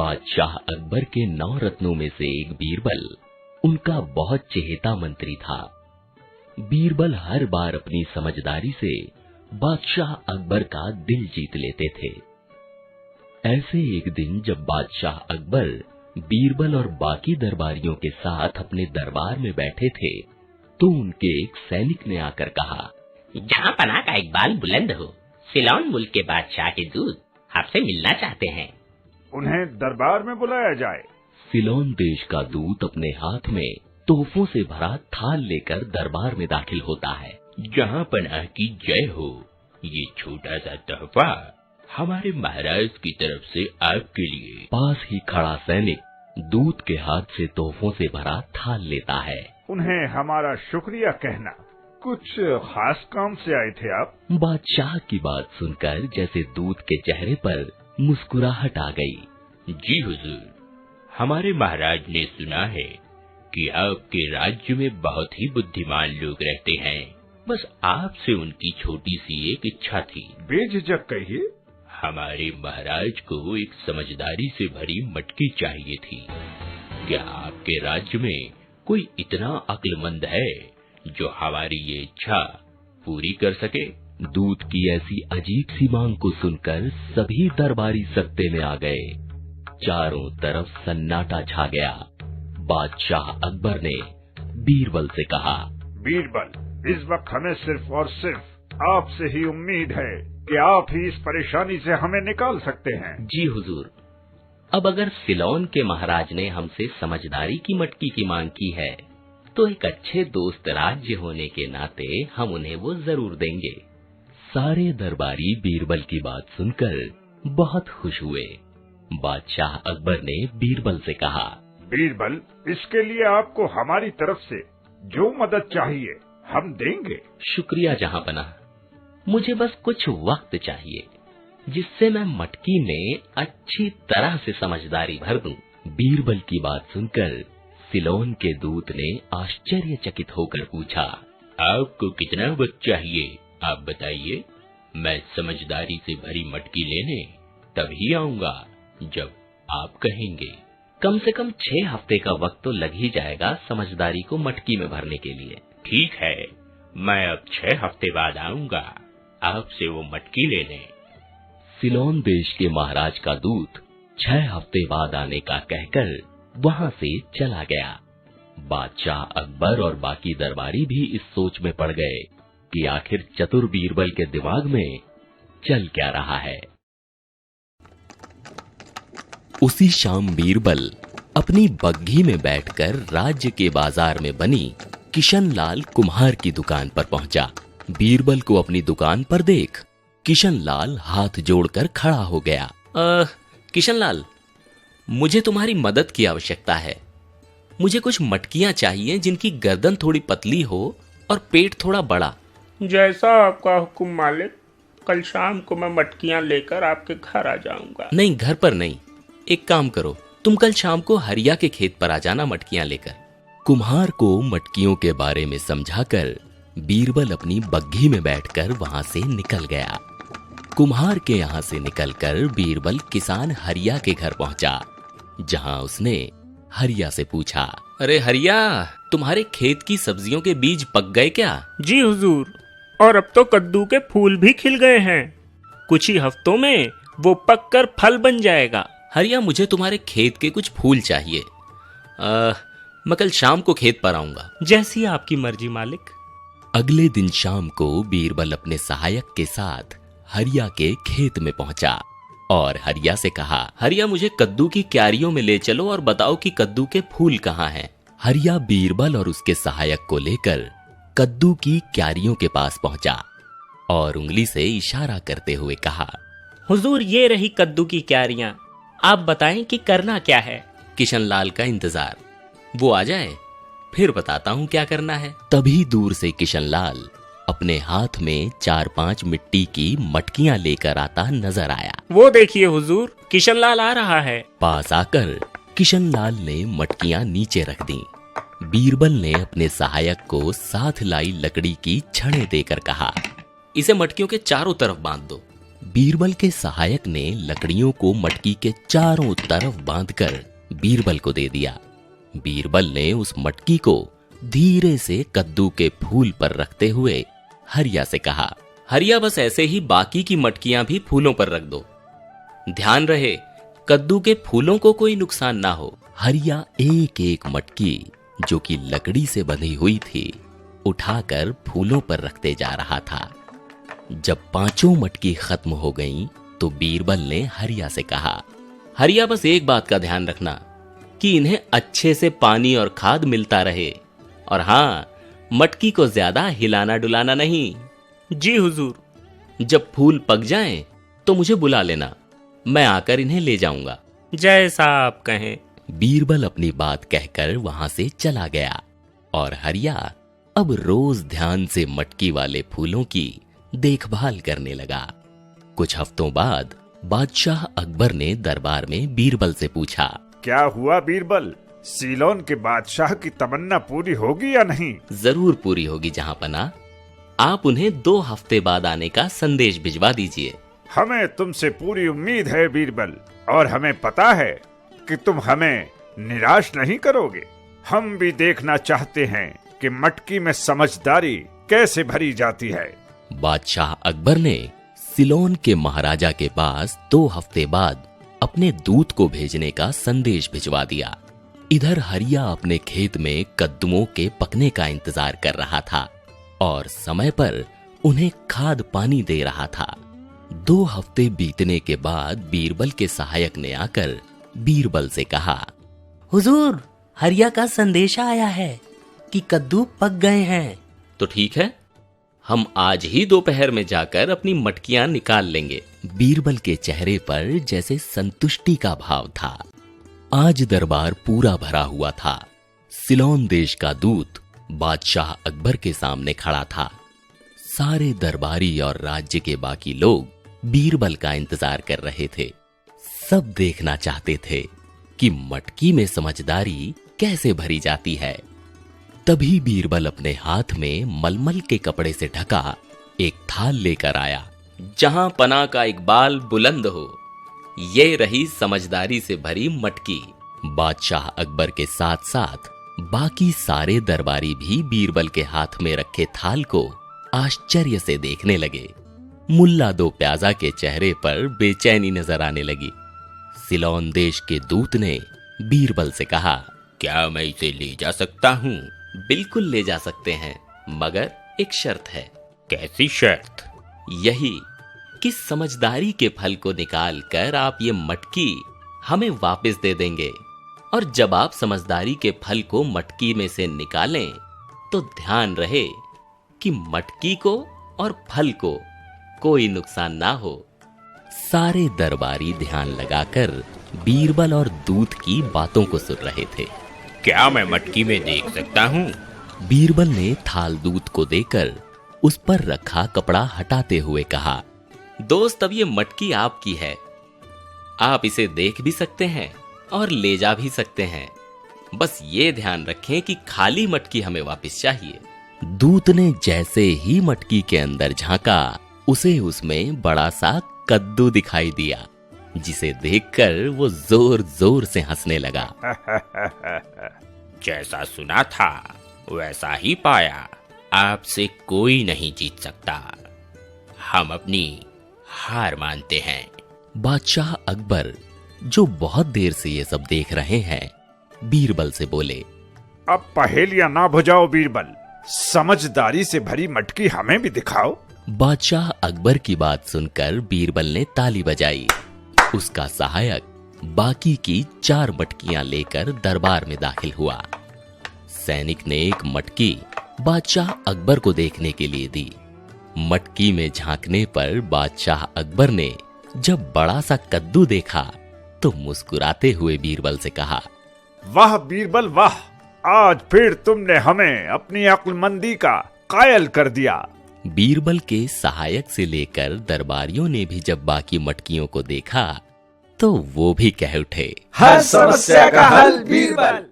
बादशाह अकबर के 9 रत्नों में से एक बीरबल उनका बहुत चहेता मंत्री था। बीरबल हर बार अपनी समझदारी से बादशाह अकबर का दिल जीत लेते थे। ऐसे एक दिन जब बादशाह अकबर बीरबल और बाकी दरबारियों के साथ अपने दरबार में बैठे थे तो उनके एक सैनिक ने आकर कहा, जहाँ पनाह का इकबाल बुलंद हो, सिलोन मुल्क के बादशाह के दूत आपसे मिलना चाहते हैं। उन्हें दरबार में बुलाया जाए। सिलोन देश का दूत अपने हाथ में तोहफों से भरा थाल लेकर दरबार में दाखिल होता है। जहाँ पनाह की जय हो, ये छोटा सा तोहफा हमारे महाराज की तरफ से आपके लिए। पास ही खड़ा सैनिक दूत के हाथ से तोहफों से भरा थाल लेता है। उन्हें हमारा शुक्रिया कहना। कुछ खास काम से आए थे आप? बादशाह की बात सुनकर जैसे दूत के चेहरे पर मुस्कुराहट आ गई। जी हुजूर, हमारे महाराज ने सुना है कि आपके राज्य में बहुत ही बुद्धिमान लोग रहते हैं। बस आपसे उनकी छोटी सी एक इच्छा थी। बेझिझक कहिए। हमारे महाराज को एक समझदारी से भरी मटकी चाहिए थी। क्या आपके राज्य में कोई इतना अक्लमंद है जो हमारी ये इच्छा पूरी कर सके? दूत की ऐसी अजीब सी मांग को सुनकर सभी दरबारी सत्ते में आ गए। चारों तरफ सन्नाटा छा गया। बादशाह अकबर ने बीरबल से कहा, बीरबल, इस वक्त हमें सिर्फ और सिर्फ आपसे ही उम्मीद है कि आप ही इस परेशानी से हमें निकाल सकते हैं। जी हुजूर, अब अगर सिलोन के महाराज ने हमसे समझदारी की मटकी की मांग की है तो एक अच्छे दोस्त राज्य होने के नाते हम उन्हें वो जरूर देंगे। सारे दरबारी बीरबल की बात सुनकर बहुत खुश हुए। बादशाह अकबर ने बीरबल से कहा, बीरबल, इसके लिए आपको हमारी तरफ से जो मदद चाहिए हम देंगे। शुक्रिया जहांपनाह, मुझे बस कुछ वक्त चाहिए जिससे मैं मटकी में अच्छी तरह से समझदारी भर दूं। बीरबल की बात सुनकर सिलोन के दूत ने आश्चर्यचकित होकर पूछा, आपको कितना वक्त चाहिए आप बताइए। मैं समझदारी से भरी मटकी लेने तभी आऊंगा जब आप कहेंगे। कम से कम 6 हफ्ते का वक्त तो लग ही जाएगा समझदारी को मटकी में भरने के लिए। ठीक है, मैं अब 6 हफ्ते बाद आऊंगा आपसे वो मटकी लेने। सिलोन देश के महाराज का दूत 6 हफ्ते बाद आने का कहकर वहां से चला गया। बादशाह अकबर और बाकी दरबारी भी इस सोच में पड़ गए कि आखिर चतुर बीरबल के दिमाग में चल क्या रहा है। उसी शाम बीरबल अपनी बग्घी में बैठकर राज्य के बाजार में बनी किशनलाल कुम्हार की दुकान पर पहुंचा। बीरबल को अपनी दुकान पर देख किशनलाल हाथ जोड़कर खड़ा हो गया। किशनलाल, मुझे तुम्हारी मदद की आवश्यकता है। मुझे कुछ मटकियां चाहिए जिनकी गर्दन थोड़ी पतली हो और पेट थोड़ा बड़ा। जैसा आपका हुक्म मालिक, कल शाम को मैं मटकियां लेकर आपके घर आ जाऊंगा। नहीं, घर पर नहीं, एक काम करो, तुम कल शाम को हरिया के खेत पर आ जाना मटकियां लेकर। कुम्हार को मटकियों के बारे में समझाकर बीरबल अपनी बग्घी में बैठकर वहां से निकल गया। कुम्हार के यहाँ से निकलकर बीरबल किसान हरिया के घर पहुंचा, जहां उसने हरिया से पूछा, अरे हरिया, तुम्हारे खेत की सब्जियों के बीज पक गए क्या? जी हुजूर, और अब तो कद्दू के फूल भी खिल गए हैं। कुछ ही हफ्तों में वो पककर फल बन जाएगा। हरिया, मुझे तुम्हारे खेत के कुछ फूल चाहिए। मैं कल शाम को खेत पर आऊंगा। जैसी आपकी मर्जी मालिक। अगले दिन शाम को बीरबल अपने सहायक के साथ हरिया के खेत में पहुंचा और हरिया से कहा, हरिया, मुझे कद्दू की क्यारियों में ले चलो और बताओ कि कद्दू के फूल कहाँ हैं। हरिया बीरबल और उसके सहायक को लेकर कद्दू की क्यारियों के पास पहुंचा और उंगली से इशारा करते हुए कहा, हुजूर, ये रही कद्दू की क्यारियां, आप बताएं कि करना क्या है। किशनलाल का इंतजार, वो आ जाए फिर बताता हूँ क्या करना है। तभी दूर से किशनलाल अपने हाथ में 4-5 मिट्टी की मटकियां लेकर आता नजर आया। वो देखिए हुजूर, किशनलाल आ रहा है। पास आकर किशनलाल ने मटकियां नीचे रख दी। बीरबल ने अपने सहायक को साथ लाई लकड़ी की छड़ें देकर कहा, इसे मटकियों के चारों तरफ बांध दो। बीरबल के सहायक ने लकड़ियों को मटकी के चारों तरफ बांधकर बीरबल को दे दिया। बीरबल ने उस मटकी को धीरे से कद्दू के फूल पर रखते हुए हरिया से कहा, हरिया, बस ऐसे ही बाकी की मटकियां भी फूलों पर रख दो। ध्यान रहे कद्दू के फूलों को कोई नुकसान ना हो। हरिया एक एक मटकी जो कि लकड़ी से बंधी हुई थी उठाकर फूलों पर रखते जा रहा था। जब पांचों मटकी खत्म हो गईं, तो बीरबल ने हरिया से कहा, हरिया, बस एक बात का ध्यान रखना कि इन्हें अच्छे से पानी और खाद मिलता रहे, और हाँ, मटकी को ज्यादा हिलाना डुलाना नहीं। जी हुजूर। जब फूल पक जाएं, तो मुझे बुला लेना, मैं आकर इन्हें ले जाऊंगा। जैसा आप कहें। बीरबल अपनी बात कहकर वहां से चला गया और हरिया अब रोज ध्यान से मटकी वाले फूलों की देखभाल करने लगा। कुछ हफ्तों बाद बादशाह अकबर ने दरबार में बीरबल से पूछा, क्या हुआ बीरबल, सीलोन के बादशाह की तमन्ना पूरी होगी या नहीं? जरूर पूरी होगी जहांपना। आप उन्हें 2 हफ्ते बाद आने का संदेश भिजवा दीजिए। हमें तुमसे पूरी उम्मीद है बीरबल, और हमें पता है कि तुम हमें निराश नहीं करोगे। हम भी देखना चाहते हैं कि मटकी में समझदारी कैसे भरी जाती है। बादशाह अकबर ने सिलोन के महाराजा के पास 2 हफ्ते बाद अपने दूत को भेजने का संदेश भिजवा दिया। इधर हरिया अपने खेत में कद्दुओं के पकने का इंतजार कर रहा था और समय पर उन्हें खाद पानी दे रहा था। 2 हफ्ते बीतने के बाद बीरबल के सहायक ने आकर बीरबल से कहा, हुजूर, हरिया का संदेशा आया है कि कद्दू पक गए हैं। तो ठीक है, हम आज ही दोपहर में जाकर अपनी मटकियां निकाल लेंगे। बीरबल के चेहरे पर जैसे संतुष्टि का भाव था। आज दरबार पूरा भरा हुआ था। सिलोन देश का दूत बादशाह अकबर के सामने खड़ा था। सारे दरबारी और राज्य के बाकी लोग बीरबल का इंतजार कर रहे थे। सब देखना चाहते थे कि मटकी में समझदारी कैसे भरी जाती है। तभी बीरबल अपने हाथ में मलमल के कपड़े से ढका एक थाल लेकर आया। जहां पना का इकबाल बुलंद हो, ये रही समझदारी से भरी मटकी। बादशाह अकबर के साथ साथ बाकी सारे दरबारी भी बीरबल के हाथ में रखे थाल को आश्चर्य से देखने लगे। मुल्ला 2 प्याजा के चेहरे पर बेचैनी नजर आने लगी। सिलोन देश के दूत ने बीरबल से कहा, क्या मैं इसे ले जा सकता हूँ? बिल्कुल ले जा सकते हैं, मगर एक शर्त है। कैसी शर्त? यही कि समझदारी के फल को निकाल कर आप ये मटकी हमें वापस दे देंगे, और जब आप समझदारी के फल को मटकी में से निकालें तो ध्यान रहे कि मटकी को और फल को कोई नुकसान ना हो। सारे दरबारी ध्यान लगाकर बीरबल और दूत की बातों को सुन रहे थे। क्या मैं मटकी में देख सकता हूँ? बीरबल ने थाल दूत को देकर उस पर रखा कपड़ा हटाते हुए कहा, दोस्त, अब ये मटकी आपकी है। आप इसे देख भी सकते हैं और ले जा भी सकते हैं। बस ये ध्यान रखें कि खाली मटकी हमें वापस चाहिए। दूत ने जैसे ही मटकी के अंदर झांका, उसे उसमें बड़ा सा कद्दू दिखाई दिया, जिसे देखकर वो जोर जोर से हंसने लगा। जैसा सुना था वैसा ही पाया। आपसे कोई नहीं जीत सकता। हम अपनी हार मानते हैं। बादशाह अकबर, जो बहुत देर से ये सब देख रहे हैं, बीरबल से बोले, अब पहेलियां ना बुझाओ बीरबल, समझदारी से भरी मटकी हमें भी दिखाओ। बादशाह अकबर की बात सुनकर बीरबल ने ताली बजाई। उसका सहायक बाकी की 4 मटकियां लेकर दरबार में दाखिल हुआ। सैनिक ने एक मटकी बादशाह अकबर को देखने के लिए दी। मटकी में झांकने पर बादशाह अकबर ने जब बड़ा सा कद्दू देखा तो मुस्कुराते हुए बीरबल से कहा, वाह बीरबल वाह, आज फिर तुमने हमें अपनी अक्लमंदी का कायल कर दिया। बीरबल के सहायक से लेकर दरबारियों ने भी जब बाकी मटकियों को देखा तो वो भी कह उठे, हर समस्या का हल बीरबल।